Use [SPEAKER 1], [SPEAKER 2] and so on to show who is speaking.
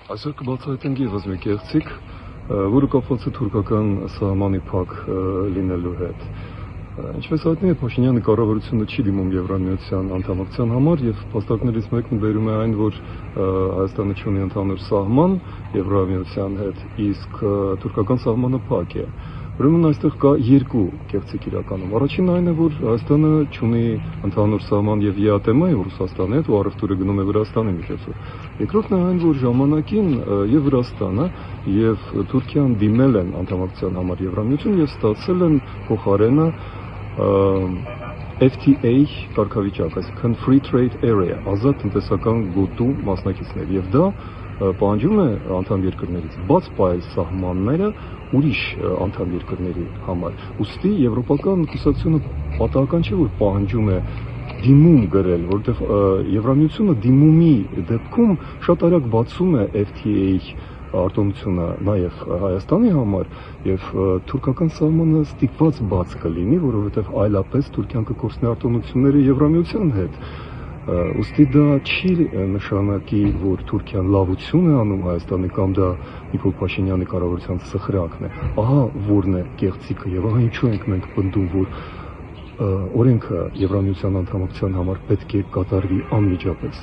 [SPEAKER 1] Այսօր կբացահայտենք ևս մի կեղծիք, որը կապված է թուրքական սահմանի փակ լինելու հետ։ Ինչպես հայտնի է, Փաշինյանի կառավարությունը չի դիմում Եվրամիության անդամակցության համար եւ փաստարկներից մեկն բերում է այն, որ Հայաստանը ունի ընդհանուր սահման Եվրամիության հետ, իսկ թուրքական սահմանը փակ է։ Ուրեմն այստեղ կա երկու կեղծիք իրականում։ Առաջինն այն է, որ Հայաստանը ունի ընդհանուր սահման եւ ԵԱՏՄ եւ Ռուսաստանի հետ, ու առևտուրը գնում է Վրաստանի միջոցով։ Երկրորդն է այն, որ ժամանակին եւ Վրաստանը եւ Թուրքիան դիմել են անդամակցության համար Եվրամիություն եւ ստացել են փոխարենը FTA կարգավիճակ, այսինքն Free Trade Area, ազատ տնտեսական գոտու մասնակիցներ, եւ դա պահանջում է անդամ երկրներից բաց պահել սահմանները ուրիշ անդամ երկրների համար։ Ուստի Եվրոպական կուսակցությունը պատահական չէ, որ պահանջում է դիմում գրել, որտեղ Եվրամիությունը դիմումի դեպքում շատ արագ բացում է FTA արտոնությունը նաև Հայաստանի համար եւ թուրքական սահմանը ստիպված բաց կլինի, որովհետեւ այլապես Թուրքիան կկորցնի արտոնությունները Եվրամիության հետ։ Ուստի դա չի նշանակի, որ Թուրքիան լավություն է անում Հայաստանի կամ դա Նիկոլ Փաշինյանի կառավարության սխրանքն է։ Ահա որն է կեղծիքը եւ ահա ինչու ենք մենք պնդում, որ օրենքը Եվրամիության անդամակցության համար պետք է կատարվի անմիջապես։